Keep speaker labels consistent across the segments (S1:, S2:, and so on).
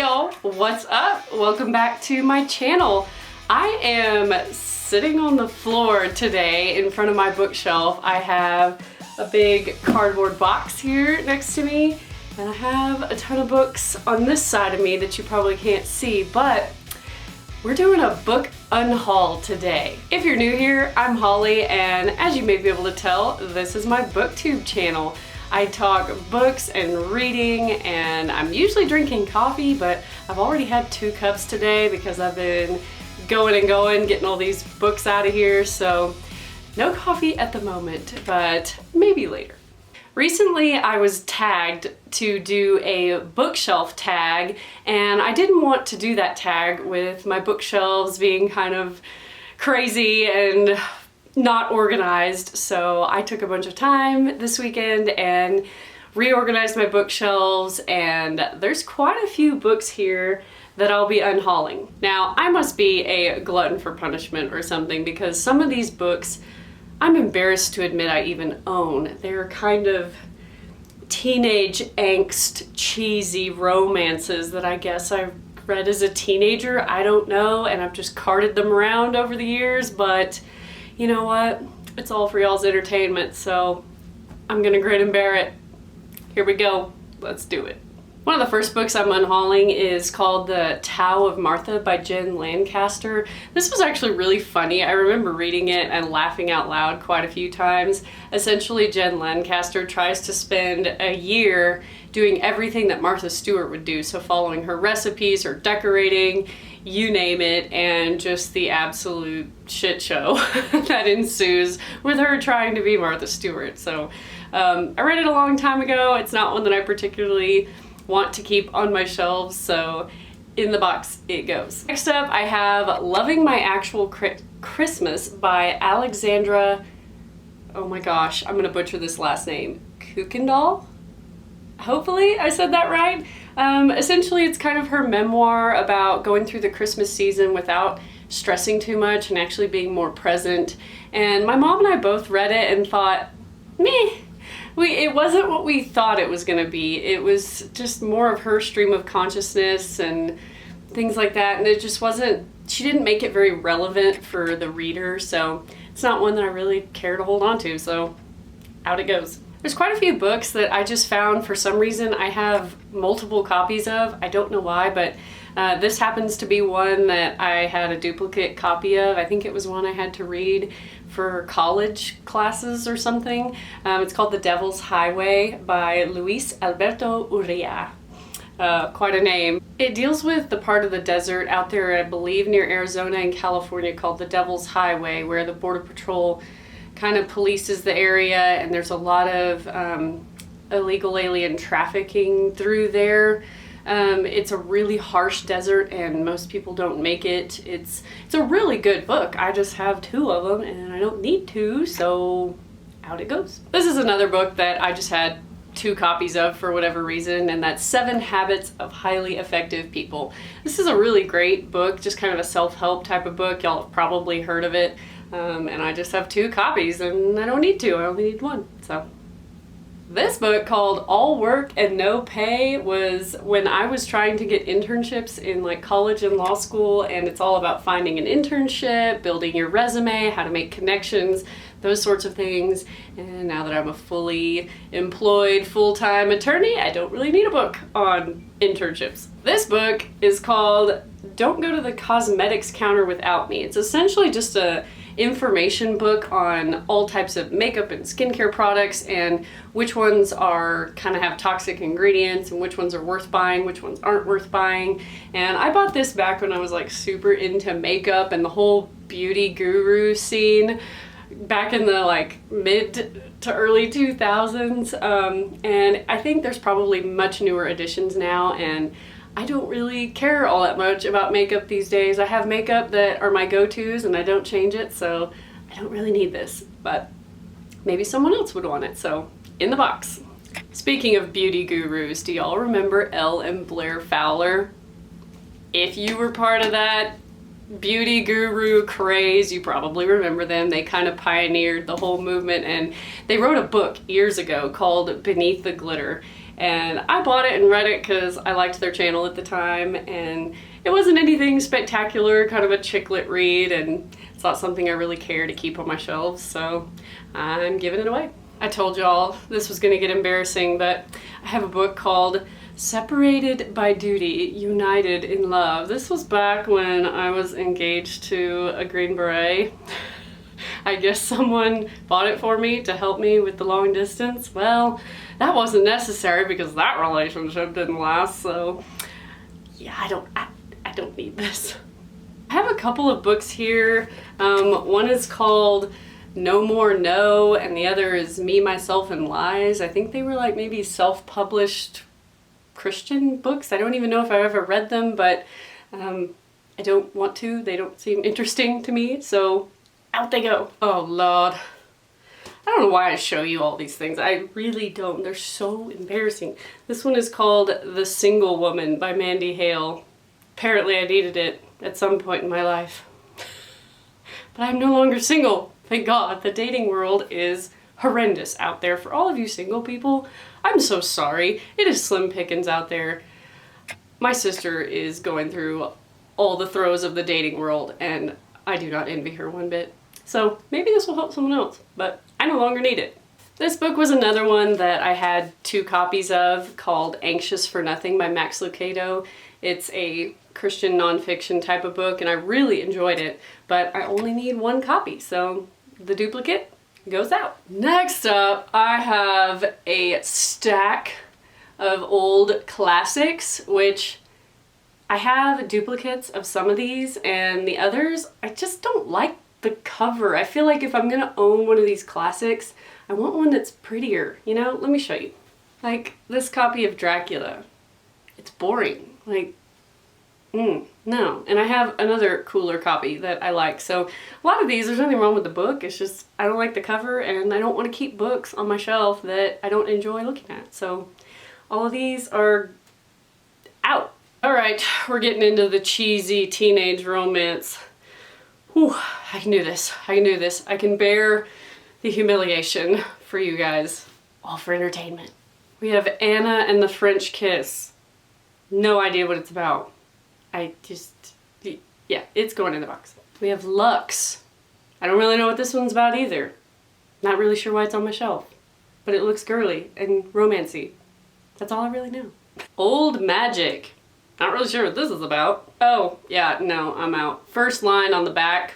S1: y'all, what's up? Welcome back to my channel. I am sitting on the floor today in front of my bookshelf. I have a big cardboard box here next to me, and I have a ton of books on this side of me that you probably can't see, but we're doing a book unhaul today. If you're new here, I'm Holly, and as you may be able to tell, this is my booktube channel. I talk books and reading, and I'm usually drinking coffee, but I've already had 2 cups today because I've been going and going, getting all these books out of here, so no coffee at the moment, but maybe later. Recently, I was tagged to do a bookshelf tag, and I didn't want to do that tag with my bookshelves being kind of crazy and not organized, so I took a bunch of time this weekend and reorganized my bookshelves, and there's quite a few books here that I'll be unhauling. Now, I must be a glutton for punishment or something, because some of these books I'm embarrassed to admit I even own. They're kind of teenage angst, cheesy romances that I guess I read as a teenager. I don't know, and I've just carted them around over the years, but you know what? It's all for y'all's entertainment, so I'm gonna grin and bear it. Here we go. Let's do it. One of the first books I'm unhauling is called The Tao of Martha by Jen Lancaster. This was actually really funny. I remember reading it and laughing out loud quite a few times. Essentially, Jen Lancaster tries to spend a year doing everything that Martha Stewart would do, so following her recipes, her decorating, you name it, and just the absolute shit show that ensues with her trying to be Martha Stewart. So I read it a long time ago. It's not one that I particularly want to keep on my shelves, so in the box it goes. Next up, I have Loving My Actual Christmas by Alexandra, oh my gosh, I'm gonna butcher this last name, Kuykendall? Hopefully I said that right. Essentially, it's kind of her memoir about going through the Christmas season without stressing too much and actually being more present. And my mom and I both read it and thought, meh. It wasn't what we thought it was gonna be. It was just more of her stream of consciousness and things like that, and it just wasn't, she didn't make it very relevant for the reader, so it's not one that I really care to hold on to, so out it goes. There's quite a few books that I just found for some reason I have multiple copies of. I don't know why, but this happens to be one that I had a duplicate copy of. I think it was one I had to read for college classes or something. It's called The Devil's Highway by Luis Alberto Urrea. Quite a name. It deals with the part of the desert out there, I believe, near Arizona and California called the Devil's Highway, where the Border Patrol kind of polices the area, and there's a lot of illegal alien trafficking through there. It's a really harsh desert, and most people don't make it. It's a really good book. I just have 2 of them, and I don't need 2, so out it goes. This is another book that I just had 2 copies of for whatever reason, and that's 7 Habits of Highly Effective People. This is a really great book, just kind of a self-help type of book. Y'all have probably heard of it. And I just have 2 copies, and I don't need 2, I only need 1, so. This book, called All Work and No Pay, was when I was trying to get internships in like college and law school, and it's all about finding an internship, building your resume, how to make connections, those sorts of things. And now that I'm a fully employed, full-time attorney, I don't really need a book on internships. This book is called Don't Go to the Cosmetics Counter Without Me. It's essentially just a information book on all types of makeup and skincare products, and which ones are kind of have toxic ingredients and which ones are worth buying, which ones aren't worth buying. And I bought this back when I was like super into makeup and the whole beauty guru scene back in the like mid to early 2000s. And I think there's probably much newer editions now, and I don't really care all that much about makeup these days. I have makeup that are my go-tos and I don't change it, so I don't really need this, but maybe someone else would want it, so in the box. Speaking of beauty gurus, do y'all remember Elle and Blair Fowler? If you were part of that beauty guru craze, you probably remember them. They kind of pioneered the whole movement, and they wrote a book years ago called Beneath the Glitter. and I bought it and read it because I liked their channel at the time, and it wasn't anything spectacular, kind of a chick lit read, and it's not something I really care to keep on my shelves, so I'm giving it away. I told y'all this was gonna get embarrassing, but I have a book called Separated by Duty, United in Love. This was back when I was engaged to a Green Beret. I guess someone bought it for me to help me with the long distance. Well, that wasn't necessary because that relationship didn't last, so yeah, I don't need this. I have a couple of books here. One is called No More No, and the other is Me, Myself, and Lies. I think they were like maybe self-published Christian books. I don't even know if I've ever read them, but I don't want to. They don't seem interesting to me, so out they go. Oh Lord. I don't know why I show you all these things. I really don't. They're so embarrassing. This one is called The Single Woman by Mandy Hale. Apparently I needed it at some point in my life. But I'm no longer single. Thank God. The dating world is horrendous out there. For all of you single people, I'm so sorry. It is slim pickings out there. My sister is going through all the throes of the dating world, and I do not envy her one bit. So maybe this will help someone else, but I no longer need it. This book was another one that I had 2 copies of, called Anxious for Nothing by Max Lucado. It's a Christian nonfiction type of book, and I really enjoyed it, but I only need 1 copy, so the duplicate goes out. Next up, I have a stack of old classics, which I have duplicates of some of these, and the others, I just don't like the cover. I feel like if I'm gonna own one of these classics, I want one that's prettier, you know? Let me show you. Like this copy of Dracula. It's boring. Like, no. And I have another cooler copy that I like. So a lot of these, there's nothing wrong with the book. It's just I don't like the cover, and I don't want to keep books on my shelf that I don't enjoy looking at. So all of these are out. All right, we're getting into the cheesy teenage romance. Whew, I can do this. I can do this. I can bear the humiliation for you guys. All for entertainment. We have Anna and the French Kiss. No idea what it's about. Yeah, it's going in the box. We have Lux. I don't really know what this one's about either. Not really sure why it's on my shelf. But it looks girly and romancy. That's all I really know. Old Magic. Not really sure what this is about. Oh, yeah, no, I'm out. First line on the back.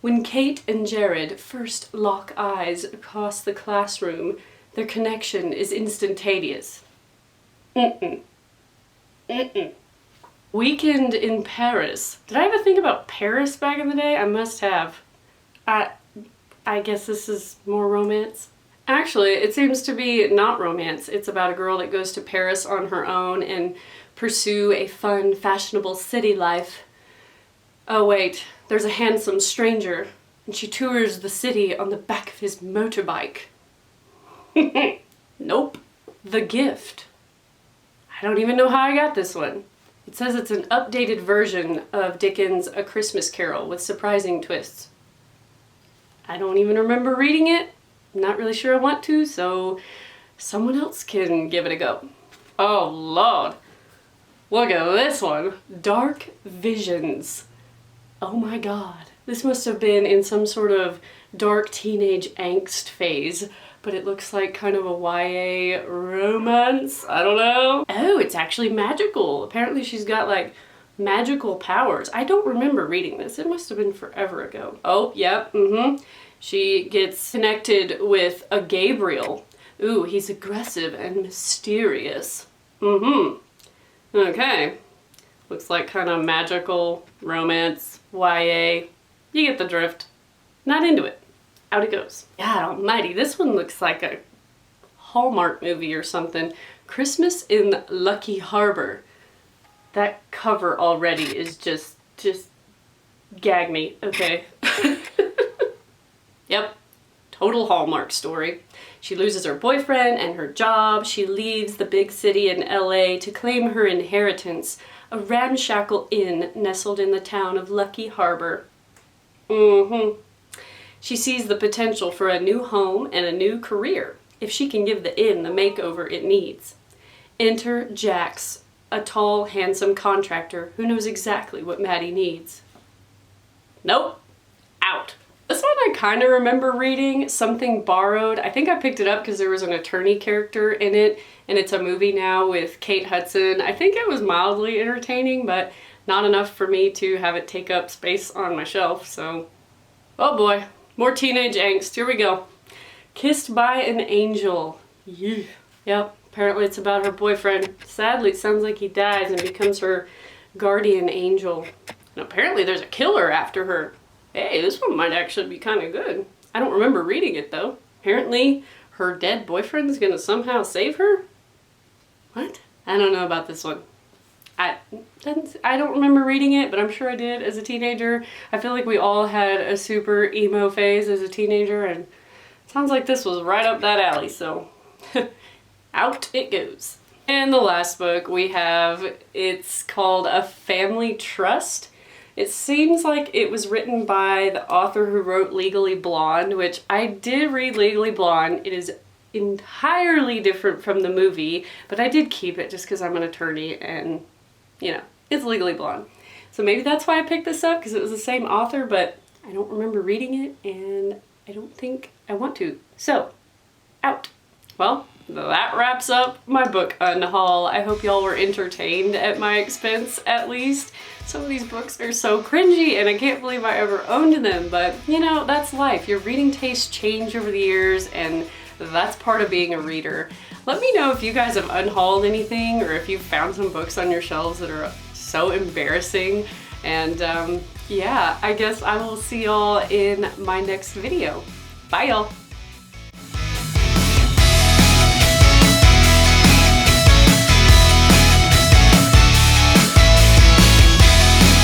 S1: When Kate and Jared first lock eyes across the classroom, their connection is instantaneous. Weekend in Paris. Did I ever think about Paris back in the day? I must have. I guess this is more romance. Actually, it seems to be not romance. It's about a girl that goes to Paris on her own and pursue a fun, fashionable city life. Oh wait, there's a handsome stranger, and she tours the city on the back of his motorbike. Nope. The Gift. I don't even know how I got this one. It says it's an updated version of Dickens' A Christmas Carol with surprising twists. I don't even remember reading it. I'm not really sure I want to, so someone else can give it a go. Oh Lord. Look at this one. Dark Visions. Oh my God. This must have been in some sort of dark teenage angst phase, but it looks like kind of a YA romance. I don't know. Oh, it's actually magical. Apparently she's got like magical powers. I don't remember reading this. It must have been forever ago. Oh, yep, She gets connected with a Gabriel. Ooh, he's aggressive and mysterious. Okay. Looks like kind of magical romance, YA. You get the drift. Not into it. Out it goes. God almighty, this one looks like a Hallmark movie or something. Christmas in Lucky Harbor. That cover already is just gag me. Okay. Yep. Total Hallmark story. She loses her boyfriend and her job. She leaves the big city in LA to claim her inheritance, a ramshackle inn nestled in the town of Lucky Harbor. She sees the potential for a new home and a new career if she can give the inn the makeover it needs. Enter Jax, a tall, handsome contractor who knows exactly what Maddie needs. Nope. Out. This one I kind of remember reading, Something Borrowed. I think I picked it up because there was an attorney character in it, and it's a movie now with Kate Hudson. I think it was mildly entertaining, but not enough for me to have it take up space on my shelf, so... Oh boy, more teenage angst. Here we go. Kissed by an Angel. Yeah. Yep, apparently it's about her boyfriend. Sadly, it sounds like he dies and becomes her guardian angel. And apparently there's a killer after her. Hey, this one might actually be kind of good. I don't remember reading it though. Apparently her dead boyfriend is gonna somehow save her? What? I don't know about this one. I don't remember reading it, but I'm sure I did as a teenager. I feel like we all had a super emo phase as a teenager, and it sounds like this was right up that alley, so out it goes. And the last book we have, it's called A Family Trust. It seems like it was written by the author who wrote Legally Blonde, which I did read Legally Blonde. It is entirely different from the movie, but I did keep it just because I'm an attorney and, you know, it's Legally Blonde. So maybe that's why I picked this up, because it was the same author, but I don't remember reading it and I don't think I want to. So, out. Well, that wraps up my book unhaul. I hope y'all were entertained at my expense, at least. Some of these books are so cringy and I can't believe I ever owned them, but you know, that's life. Your reading tastes change over the years, and that's part of being a reader. Let me know if you guys have unhauled anything, or if you've found some books on your shelves that are so embarrassing. And yeah, I guess I will see y'all in my next video. Bye y'all.